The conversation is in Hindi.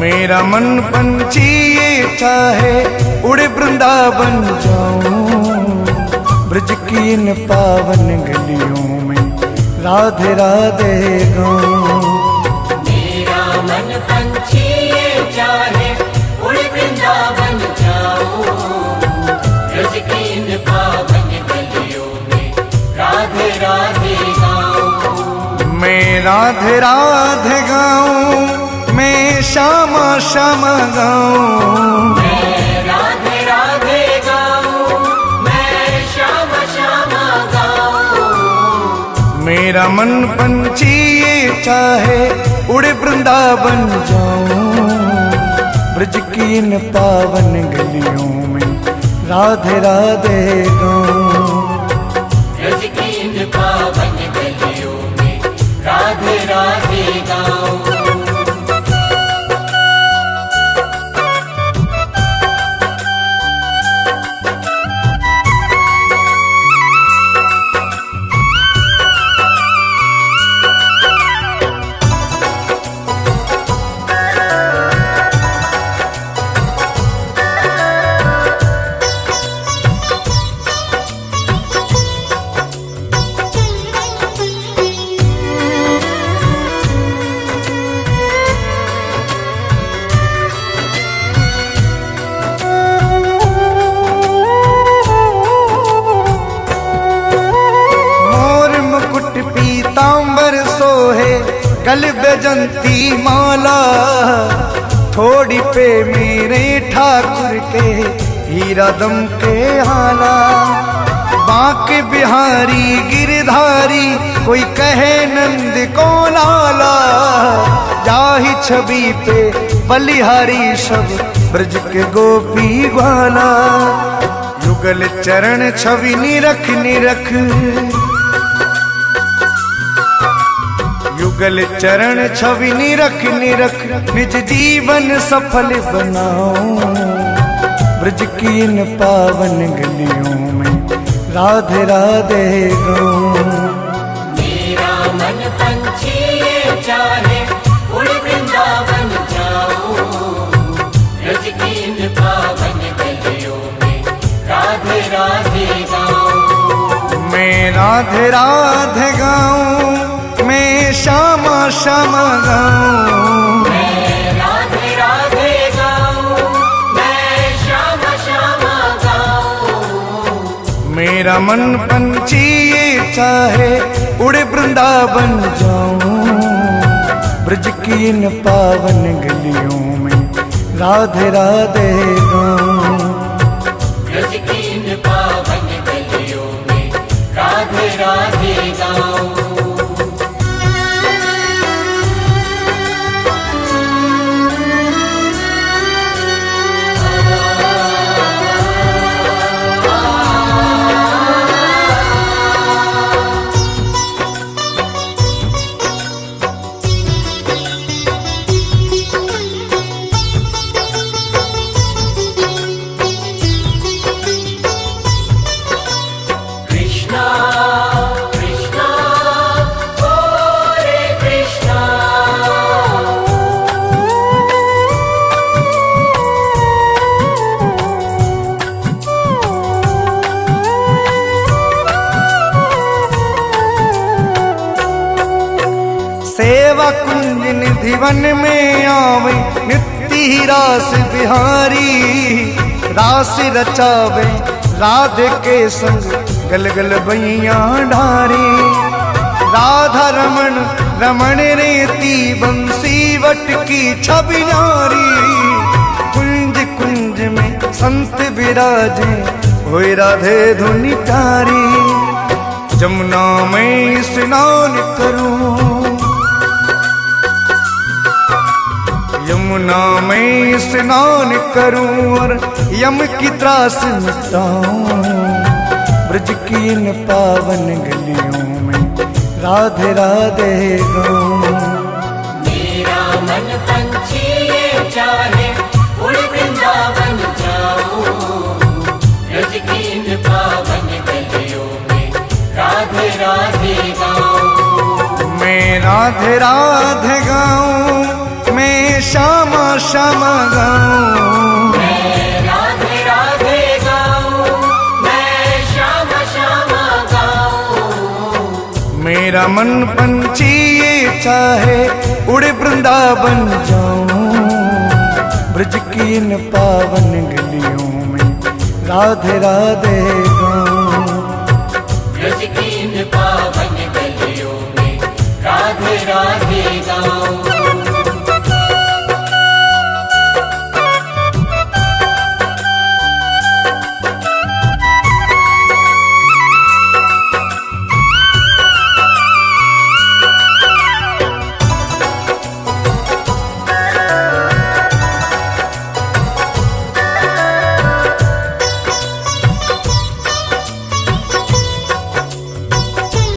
मेरा मन पंछी ये चाहे उड़े वृंदावन जाऊं, ब्रज की इन पावन गलियों में राधे राधे गाऊं। मेरा मन पंछी ये चाहे उड़े वृंदावन जाऊं, ब्रज की इन पावन गलियों में राधे राधे गाऊं। मैं राधे राधे गाऊं, मैं श्यामा श्यामा गाऊं। मैं राधे राधे गाऊं, मैं श्यामा श्यामा गाऊं। मेरा मन पंछी ये चाहे उड़े वृंदावन जाऊं, ब्रज की इन पावन गलियों में राधे राधे गाऊं। ब्रज की इन पावन गलियों में राधे राधे गाऊं। गल बेजंती माला, थोड़ी पे मेरे ठाकुर के हीरा दम के हाला। बांके बिहारी गिरधारी कोई कहे नंद को लाला, जाहि छवि पे बलिहारी सब ब्रज के गोपी ग्वाला। युगल चरण छवि निरख निरख, युगल चरण छवि निरख निरख, निज जीवन सफल बनाऊं, ब्रज की इन पावन गलियों में राधे राधे गाऊं। मेरा मन पंछी ये चाहे उड़ वृंदावन जाऊं, ब्रज की इन पावन गलियों में राधे राधे गाऊं। मैं राधे राधे गाऊं, मैं श्यामा श्यामा गाऊं। मैं राधे राधे गाऊं, मैं श्यामा श्यामा गाऊं। मेरा मन पंछी ये चाहे उड़े वृंदावन जाऊं, ब्रज की इन पावन गलियों में राधे राधे गाऊं। ब्रज की इन पावन गलियों में राधे राधे गाऊं। सेवा कुंज निधि वन में आवे नित्य ही रास बिहारी। रास रचावे राधे के संग गल गल बैया ढारी। राधा रमन रमण रेती बंसी वट की छवि नारी। कुंज कुंज में संत विराजे होए राधे धुनि तारी। जमुना में स्नान करूं, यमुना में स्नान करूं और यम की त्रास मिटाऊं। ब्रज की इन पावन गलियों में राधे राधे गाऊं। मेरा मन पंछी ये चाहे उड़ वृंदावन जाऊं, ब्रज की इन पावन गलियों में राधे राधे गाऊं। मैं राधे राधे गाऊं, मैं श्यामा श्यामा गाऊं। मैं राधे राधे गाऊं, मैं श्यामा श्यामा गाऊं। मेरा मन पंछी ये चाहे उड़े वृंदावन जाऊं, ब्रज की इन पावन गलियों में राधे राधे गाऊं। ब्रज की इन